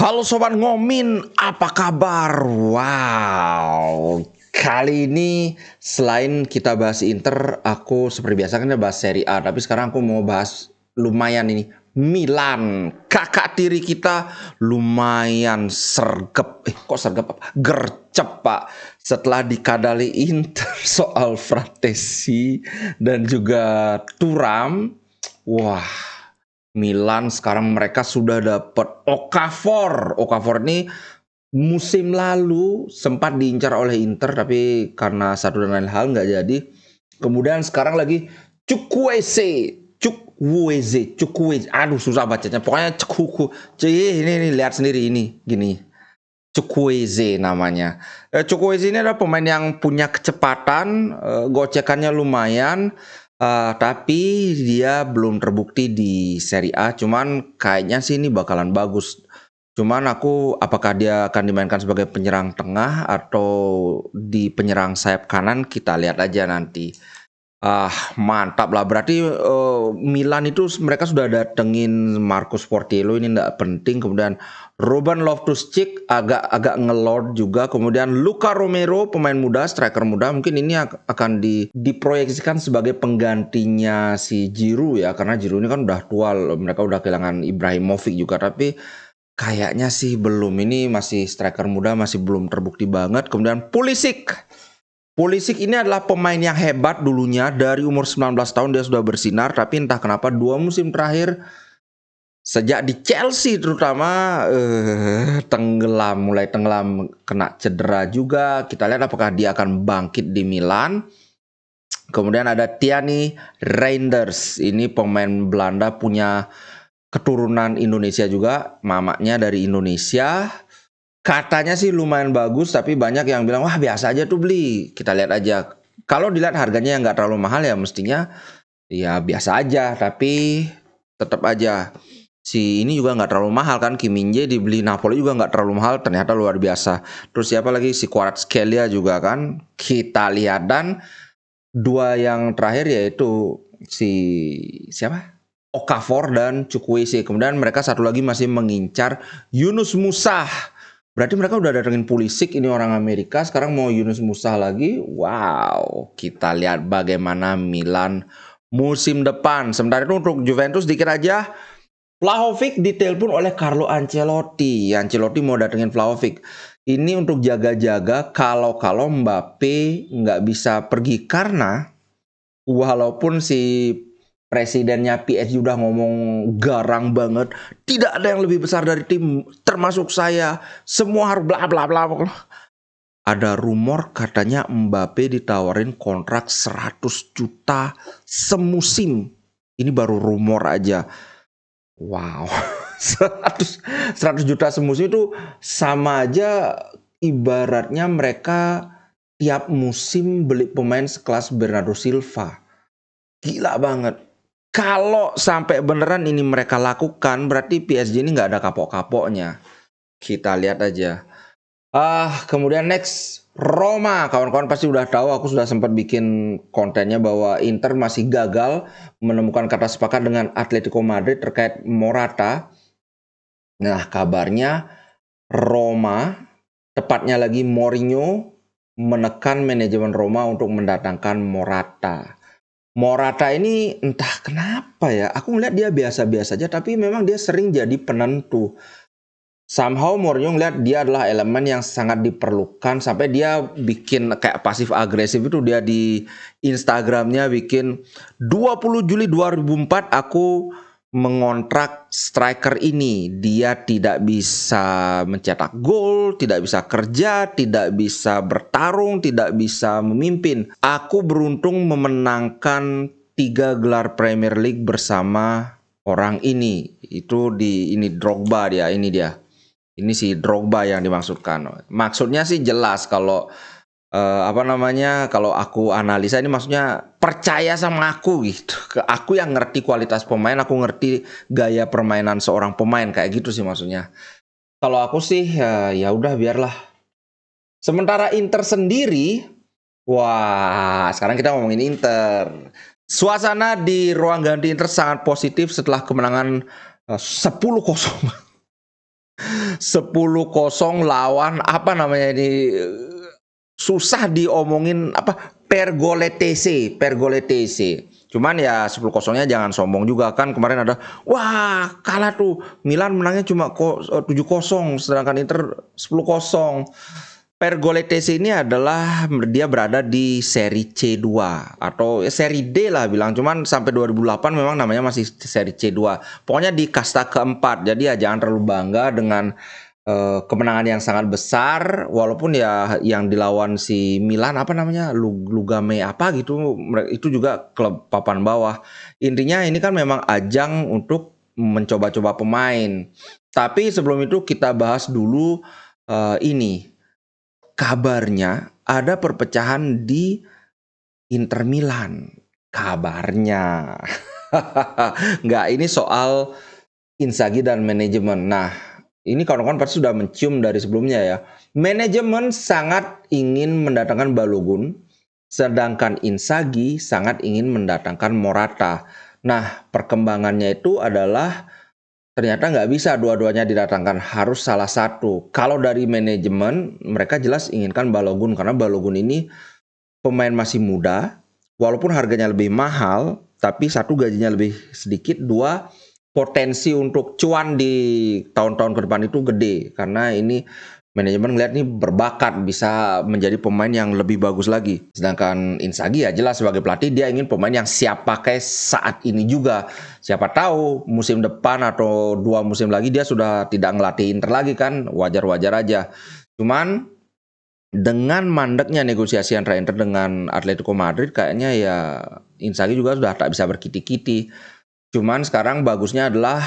Halo Sobat Ngomin, apa kabar? Wow, kali ini selain kita bahas Inter, aku seperti biasa kan bahas Serie A, tapi sekarang aku mau bahas lumayan ini, Milan. Kakak tiri kita lumayan sergap, kok sergap apa? Gercep Pak, setelah dikadali Inter soal Fratesi dan juga Thuram. Wah, Milan sekarang mereka sudah dapat Okafor. Okafor ini musim lalu sempat diincar oleh Inter, tapi karena satu dan lain hal nggak jadi. Kemudian sekarang lagi Chukwueze. Chukwueze. Aduh, susah bacanya. Pokoknya ini lihat sendiri ini gini. Chukwueze namanya. Chukwueze ini adalah pemain yang punya kecepatan, gocekannya lumayan. Tapi dia belum terbukti di Serie A. Cuman kayaknya sih ini bakalan bagus. Cuman apakah dia akan dimainkan sebagai penyerang tengah atau di penyerang sayap kanan, kita lihat aja nanti. Mantap lah. Berarti Milan itu mereka sudah datengin Marcus Portillo, ini nggak penting. Kemudian Ruben Loftus-Cheek agak ngelord juga. Kemudian Luka Romero, pemain muda, striker muda. Mungkin ini akan diproyeksikan sebagai penggantinya si Giroud ya. Karena Giroud ini kan udah tua. Mereka udah kehilangan Ibrahimovic juga. Tapi kayaknya sih belum. Ini masih striker muda, masih belum terbukti banget. Kemudian Pulisic ini adalah pemain yang hebat dulunya. Dari umur 19 tahun dia sudah bersinar. Tapi entah kenapa 2 musim terakhir, sejak di Chelsea terutama, mulai tenggelam, kena cedera juga. Kita lihat apakah dia akan bangkit di Milan. Kemudian ada Tiani Reinders. Ini pemain Belanda, punya keturunan Indonesia juga. Mamanya dari Indonesia. Katanya sih lumayan bagus, tapi banyak yang bilang, wah biasa aja tuh beli. Kita lihat aja. Kalau dilihat harganya yang nggak terlalu mahal ya mestinya ya biasa aja. Tapi tetap aja si ini juga nggak terlalu mahal kan. Kim Min-jae dibeli Napoli juga nggak terlalu mahal, ternyata luar biasa. Terus siapa lagi, si Kvaratskhelia juga kan. Kita lihat, dan dua yang terakhir yaitu si siapa? Okafor dan Chukwueze. Kemudian mereka satu lagi masih mengincar Yunus Musah. Berarti mereka udah datengin Pulisic, ini orang Amerika, sekarang mau Yunus Musah lagi. Wow, kita lihat bagaimana Milan musim depan. Sementara itu untuk Juventus dikit aja. Vlahovic ditelepon oleh Carlo Ancelotti. Ancelotti mau datengin Vlahovic. Ini untuk jaga-jaga kalau Mbappe nggak bisa pergi, karena walaupun si presidennya PSG udah ngomong garang banget, tidak ada yang lebih besar dari tim termasuk saya, semua harus bla bla bla. Ada rumor katanya Mbappe ditawarin kontrak 100 juta semusim. Ini baru rumor aja. Wow. 100 juta semusim itu sama aja ibaratnya mereka tiap musim beli pemain sekelas Bernardo Silva. Gila banget. Kalau sampai beneran ini mereka lakukan, berarti PSG ini nggak ada kapok-kapoknya. Kita lihat aja. Kemudian next, Roma. Kawan-kawan pasti udah tahu, aku sudah sempat bikin kontennya bahwa Inter masih gagal menemukan kata sepakat dengan Atletico Madrid terkait Morata. Nah, kabarnya Roma, tepatnya lagi Mourinho, menekan manajemen Roma untuk mendatangkan Morata. Morata ini entah kenapa ya, aku melihat dia biasa-biasa aja, tapi memang dia sering jadi penentu. Somehow Mourinho ngeliat dia adalah elemen yang sangat diperlukan, sampai dia bikin kayak pasif agresif itu. Dia di Instagramnya bikin 20 Juli 2004 aku mengontrak striker ini. Dia tidak bisa mencetak gol, tidak bisa kerja, tidak bisa bertarung, tidak bisa memimpin. Aku beruntung memenangkan 3 gelar Premier League bersama orang ini. Itu ini Drogba dia, ini dia. Ini si Drogba yang dimaksudkan. Maksudnya sih jelas kalau kalau aku analisa ini maksudnya percaya sama aku gitu. Aku yang ngerti kualitas pemain, aku ngerti gaya permainan seorang pemain, kayak gitu sih maksudnya. Kalau aku sih ya udah biarlah. Sementara Inter sendiri, wah, sekarang kita ngomongin Inter. Suasana di ruang ganti Inter sangat positif setelah kemenangan 10-0. 10-0 lawan apa namanya ini, susah diomongin apa, Pergoletese, Pergoletese. Cuman ya 10-0-nya jangan sombong juga kan, kemarin ada wah kalah tuh Milan menangnya cuma 7-0 sedangkan Inter 10-0. Pergoletese ini adalah dia berada di seri C2 atau seri D lah bilang, cuman sampai 2008 memang namanya masih seri C2. Pokoknya di kasta keempat. Jadi ya jangan terlalu bangga dengan kemenangan yang sangat besar, walaupun ya yang dilawan si Milan apa namanya Lugame apa gitu, itu juga klub papan bawah. Intinya ini kan memang ajang untuk mencoba-coba pemain. Tapi sebelum itu kita bahas dulu ini kabarnya ada perpecahan di Inter Milan. Kabarnya. Nggak, ini soal Inzaghi dan manajemen. Nah, ini kawan-kawan pasti sudah mencium dari sebelumnya ya. Manajemen sangat ingin mendatangkan Balogun, sedangkan Inzaghi sangat ingin mendatangkan Morata. Nah, perkembangannya itu adalah ternyata nggak bisa dua-duanya didatangkan, harus salah satu. Kalau dari manajemen, mereka jelas inginkan Balogun, karena Balogun ini pemain masih muda, walaupun harganya lebih mahal, tapi satu gajinya lebih sedikit, dua potensi untuk cuan di tahun-tahun ke depan itu gede, karena ini manajemen ngeliat nih berbakat bisa menjadi pemain yang lebih bagus lagi. Sedangkan Inzaghi ya jelas sebagai pelatih dia ingin pemain yang siap pakai saat ini juga. Siapa tahu musim depan atau 2 musim lagi dia sudah tidak ngelatih Inter lagi kan, wajar-wajar aja. Cuman dengan mandeknya negosiasi antara Inter dengan Atletico Madrid, kayaknya ya Inzaghi juga sudah tak bisa berkiti-kiti. Cuman sekarang bagusnya adalah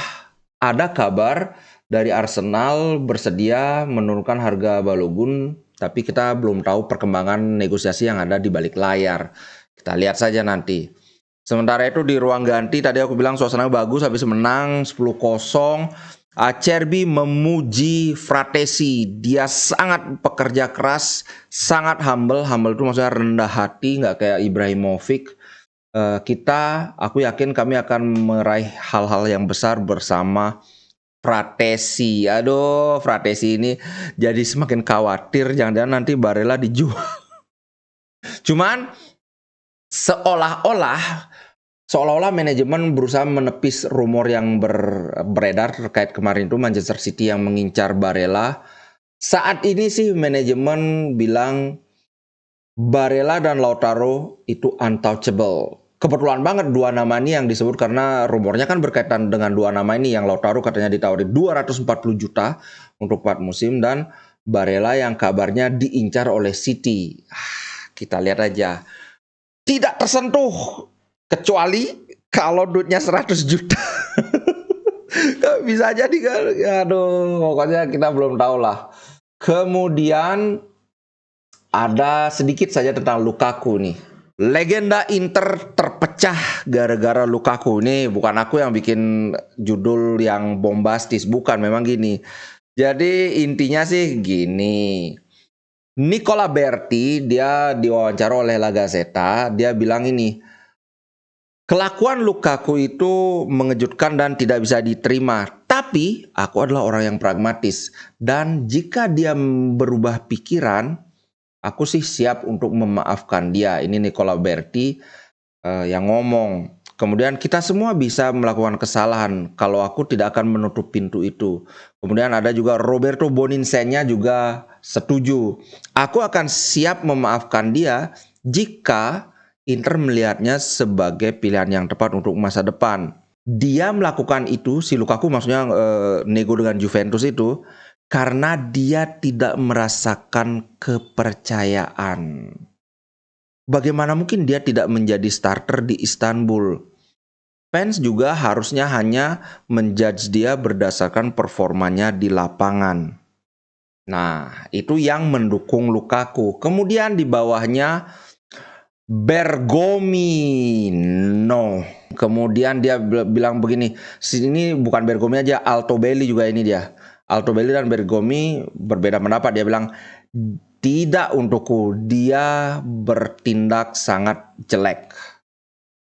ada kabar dari Arsenal bersedia menurunkan harga Balogun, tapi kita belum tahu perkembangan negosiasi yang ada di balik layar. Kita lihat saja nanti. Sementara itu di ruang ganti tadi aku bilang suasana bagus habis menang 10-0. Acerbi memuji Fratesi, dia sangat pekerja keras, sangat humble itu maksudnya rendah hati, nggak kayak Ibrahimovic. Aku yakin kami akan meraih hal-hal yang besar bersama Fratesi. Aduh, Fratesi ini jadi semakin khawatir jangan-jangan nanti Barella dijual. Cuman seolah-olah manajemen berusaha menepis rumor yang beredar terkait kemarin itu Manchester City yang mengincar Barella. Saat ini sih manajemen bilang Barella dan Lautaro itu untouchable. Kebetulan banget dua nama ini yang disebut karena rumornya kan berkaitan dengan dua nama ini, yang Lautaro katanya ditawari 240 juta untuk 4 musim dan Barella yang kabarnya diincar oleh City. Kita lihat aja. Tidak tersentuh kecuali kalau duitnya 100 juta. Bisa jadi kan. Aduh, pokoknya kita belum tahu lah. Kemudian ada sedikit saja tentang Lukaku nih. Legenda Inter terpecah gara-gara Lukaku. Ini bukan aku yang bikin judul yang bombastis, bukan, memang gini. Jadi intinya sih gini. Nicola Berti, dia diwawancara oleh La Gazzetta, dia bilang ini, kelakuan Lukaku itu mengejutkan dan tidak bisa diterima. Tapi aku adalah orang yang pragmatis, dan jika dia berubah pikiran, aku sih siap untuk memaafkan dia. Ini Nicola Berti yang ngomong. Kemudian kita semua bisa melakukan kesalahan. Kalau aku tidak akan menutup pintu itu. Kemudian ada juga Roberto Boninsenya juga setuju. Aku akan siap memaafkan dia jika Inter melihatnya sebagai pilihan yang tepat untuk masa depan. Dia melakukan itu, si Lukaku maksudnya nego dengan Juventus itu, karena dia tidak merasakan kepercayaan. Bagaimana mungkin dia tidak menjadi starter di Istanbul? Fans juga harusnya hanya menjudge dia berdasarkan performanya di lapangan. Nah, itu yang mendukung Lukaku. Kemudian di bawahnya Bergomino. Kemudian dia bilang begini, ini bukan Bergomi aja, Altobelli juga ini dia. Altobelli dan Bergomi berbeda pendapat. Dia bilang, tidak untukku, dia bertindak sangat jelek.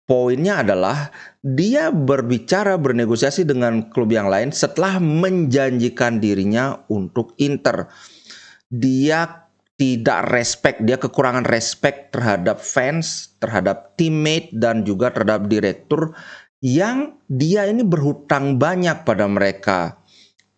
Poinnya adalah dia berbicara bernegosiasi dengan klub yang lain setelah menjanjikan dirinya untuk Inter. Dia tidak respect, dia kekurangan respect terhadap fans, terhadap teammate dan juga terhadap direktur yang dia ini berhutang banyak pada mereka.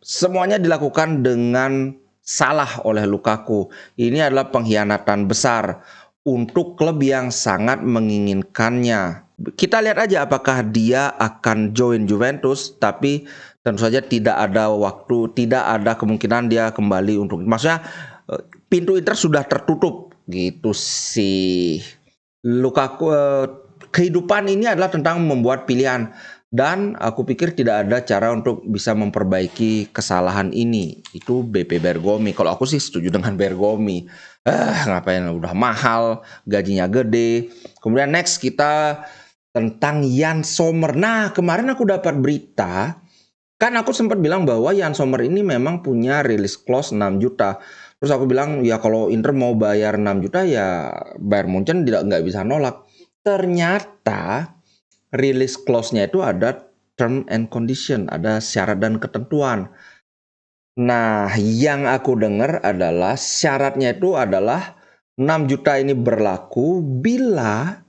Semuanya dilakukan dengan salah oleh Lukaku. Ini adalah pengkhianatan besar untuk klub yang sangat menginginkannya. Kita lihat aja apakah dia akan join Juventus, tapi tentu saja tidak ada waktu, tidak ada kemungkinan dia kembali untuk, maksudnya pintu Inter sudah tertutup gitu sih. Lukaku, kehidupan ini adalah tentang membuat pilihan. Dan aku pikir tidak ada cara untuk bisa memperbaiki kesalahan ini. Itu BP Bergomi. Kalau aku sih setuju dengan Bergomi. Ngapain, udah mahal, gajinya gede. Kemudian next kita tentang Jan Sommer. Nah, kemarin aku dapat berita, kan aku sempat bilang bahwa Jan Sommer ini memang punya release clause 6 juta. Terus aku bilang, ya kalau Inter mau bayar 6 juta ya Bayern Munchen nggak bisa nolak. Ternyata release clause-nya itu ada term and condition, ada syarat dan ketentuan. Nah, yang aku dengar adalah syaratnya itu adalah 6 juta ini berlaku bila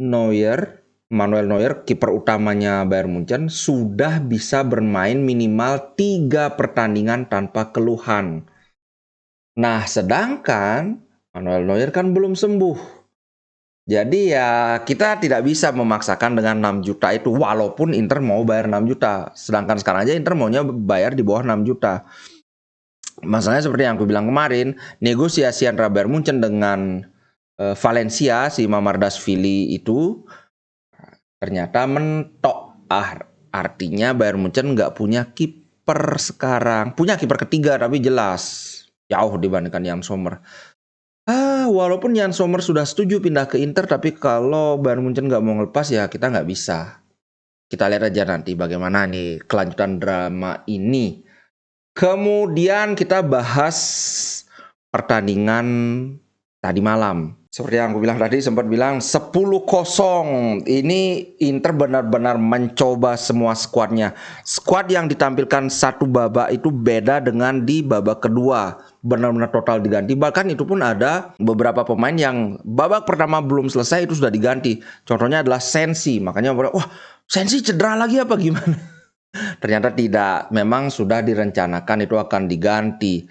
Manuel Neuer, kiper utamanya Bayern Munchen, sudah bisa bermain minimal 3 pertandingan tanpa keluhan. Nah, sedangkan Manuel Neuer kan belum sembuh. Jadi ya kita tidak bisa memaksakan dengan 6 juta itu, walaupun Inter mau bayar 6 juta. Sedangkan sekarang aja Inter maunya bayar di bawah 6 juta. Masalahnya seperti yang aku bilang kemarin, negosiasi antara Bayern Munchen dengan Valencia, si Mamardashvili itu ternyata mentok. Artinya Bayern Munchen nggak punya kiper sekarang. Punya kiper ketiga tapi jelas jauh dibandingkan Jan Sommer. Walaupun Jan Sommer sudah setuju pindah ke Inter, tapi kalau Bayern Munchen nggak mau ngelepas ya kita nggak bisa. Kita lihat aja nanti bagaimana nih kelanjutan drama ini. Kemudian kita bahas pertandingan tadi malam. Seperti yang aku bilang tadi, sempat bilang 10-0. Ini Inter benar-benar mencoba semua skuadnya. Skuad yang ditampilkan satu babak itu beda dengan di babak kedua. Benar-benar total diganti. Bahkan itu pun ada beberapa pemain yang babak pertama belum selesai itu sudah diganti. Contohnya adalah Sensi. Makanya wah, Sensi cedera lagi apa gimana? Ternyata tidak. Memang sudah direncanakan itu akan diganti.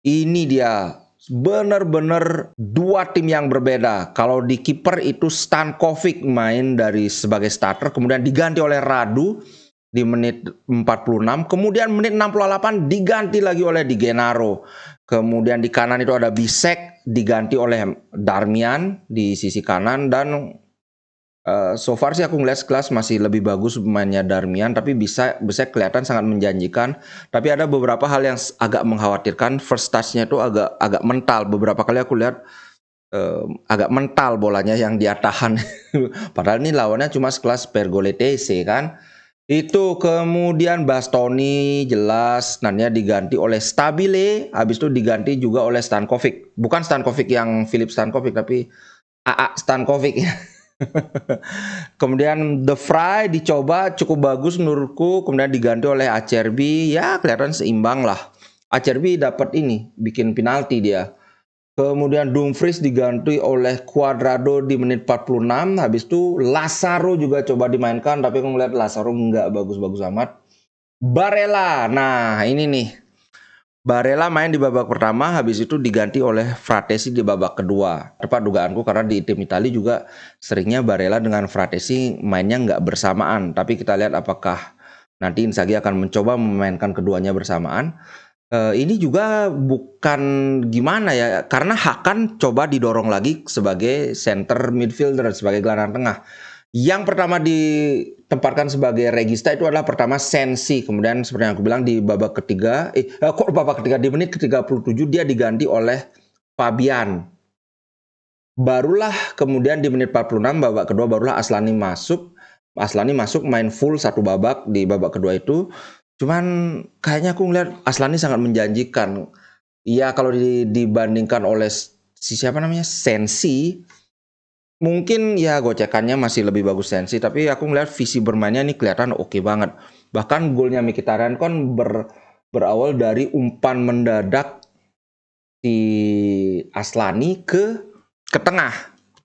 Ini dia benar-benar dua tim yang berbeda. Kalau di kiper itu Stankovic main sebagai starter, kemudian diganti oleh Radu di menit 46, kemudian menit 68 diganti lagi oleh Di Gennaro. Kemudian di kanan itu ada Bisek diganti oleh Darmian di sisi kanan, dan so far sih aku ngeliat sekelas masih lebih bagus mainnya Darmian, tapi bisa kelihatan sangat menjanjikan. Tapi ada beberapa hal yang agak mengkhawatirkan. First touch-nya itu agak mental. Beberapa kali aku lihat agak mental bolanya yang dia tahan. Padahal ini lawannya cuma sekelas Pergolese kan. Itu kemudian Bastoni jelas nantinya diganti oleh Stabile, habis itu diganti juga oleh Stankovic. Bukan Stankovic yang Philip Stankovic, tapi AA Stankovic. Kemudian The Fry dicoba cukup bagus menurutku, kemudian diganti oleh Acerbi. Ya kelihatan seimbang lah. Acerbi dapat ini, bikin penalti dia. Kemudian Dumfries diganti oleh Cuadrado di menit 46. Habis itu Lazaro juga coba dimainkan, tapi aku ngeliat Lazaro nggak bagus-bagus amat. Barella, nah ini nih. Barella main di babak pertama, habis itu diganti oleh Fratesi di babak kedua. Tepat dugaanku karena di tim Italia juga seringnya Barella dengan Fratesi mainnya nggak bersamaan. Tapi kita lihat apakah nanti Inzaghi akan mencoba memainkan keduanya bersamaan. Ini juga bukan gimana ya, karena Hakan coba didorong lagi sebagai center midfielder, sebagai gelandang tengah. Yang pertama ditempatkan sebagai regista itu adalah pertama Sensi. Kemudian seperti yang aku bilang di babak ketiga, di menit ke-37 dia diganti oleh Fabian. Barulah kemudian di menit 46 babak kedua barulah Aslani masuk. Aslani masuk main full satu babak di babak kedua itu. Cuman kayaknya aku ngeliat Aslani sangat menjanjikan. Iya kalau dibandingkan oleh siapa namanya Sensi, Mungkin ya gocekannya masih lebih bagus Sensi, tapi aku ngeliat visi bermainnya ini kelihatan oke banget. Bahkan golnya Mkhitaryan kan berawal dari umpan mendadak si Aslani ke tengah,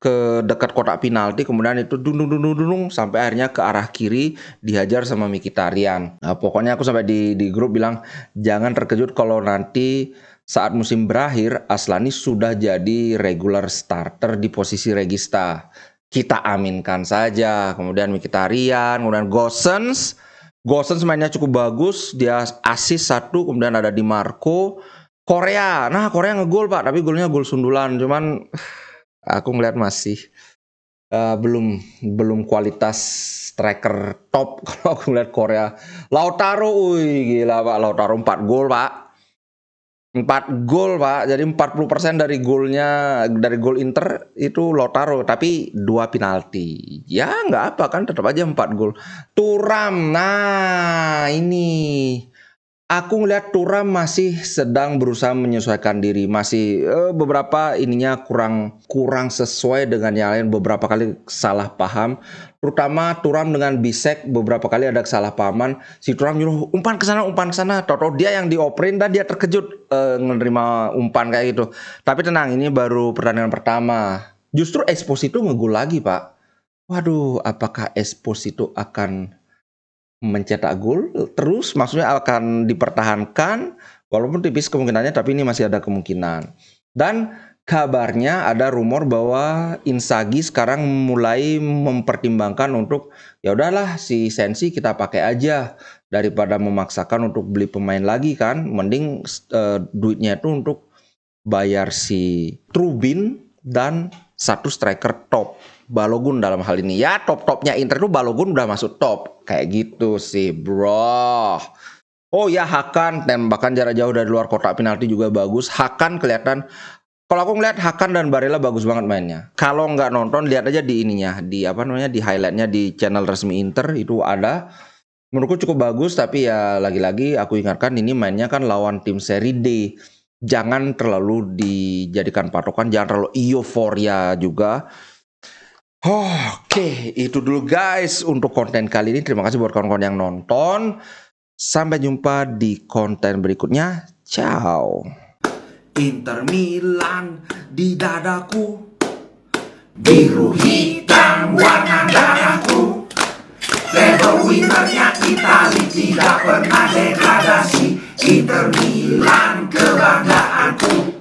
ke dekat kotak penalti, kemudian itu dung sampai akhirnya ke arah kiri dihajar sama Mkhitaryan. Nah, pokoknya aku sampai di grup bilang jangan terkejut kalau nanti saat musim berakhir Aslani sudah jadi regular starter di posisi regista. Kita aminkan saja. Kemudian Mkhitaryan, kemudian Gosens mainnya cukup bagus, dia assist 1, kemudian ada Di Marco. Korea ngegol Pak, tapi golnya gol sundulan, cuman aku ngeliat masih belum kualitas striker top kalau aku ngeliat Korea. Lautaro, gila Pak, Lautaro 4 gol Pak. 4 gol Pak, jadi 40% dari golnya, dari gol Inter itu Lautaro, tapi 2 penalti. Ya nggak apa kan, tetap aja 4 gol. Thuram, nah ini aku ngeliat Thuram masih sedang berusaha menyesuaikan diri, masih beberapa ininya kurang sesuai dengan yang lain, beberapa kali salah paham. Terutama Thuram dengan Bisek beberapa kali ada kesalahpahaman. Si Thuram nyuruh umpan ke sana, toto dia yang dioperin dan dia terkejut menerima umpan kayak gitu. Tapi tenang, ini baru pertandingan pertama. Justru Esposito ngegol lagi Pak. Waduh, apakah Esposito akan mencetak gol terus, maksudnya akan dipertahankan walaupun tipis kemungkinannya, tapi ini masih ada kemungkinan. Dan kabarnya ada rumor bahwa Inzaghi sekarang mulai mempertimbangkan untuk ya udahlah si Sensi kita pakai aja daripada memaksakan untuk beli pemain lagi kan, mending duitnya itu untuk bayar si Trubin dan 1 striker top, Balogun dalam hal ini. Ya top-topnya Inter itu Balogun udah masuk top. Kayak gitu sih bro. Oh ya, Hakan tembakan jarak jauh dari luar kotak penalti juga bagus. Hakan kelihatan, kalau aku ngeliat Hakan dan Barella bagus banget mainnya. Kalau nggak nonton lihat aja di ininya, di di highlightnya di channel resmi Inter itu ada. Menurutku cukup bagus, tapi ya lagi-lagi aku ingatkan ini mainnya kan lawan tim seri D. Jangan terlalu dijadikan patokan, jangan terlalu euforia juga. Oke, itu dulu guys untuk konten kali ini. Terima kasih buat kawan-kawan yang nonton. Sampai jumpa di konten berikutnya. Ciao. Inter Milan di dadaku, biru hitam warna darahku. Level winnernya Itali, tidak pernah degradasi. Inter Milan kebanggaanku.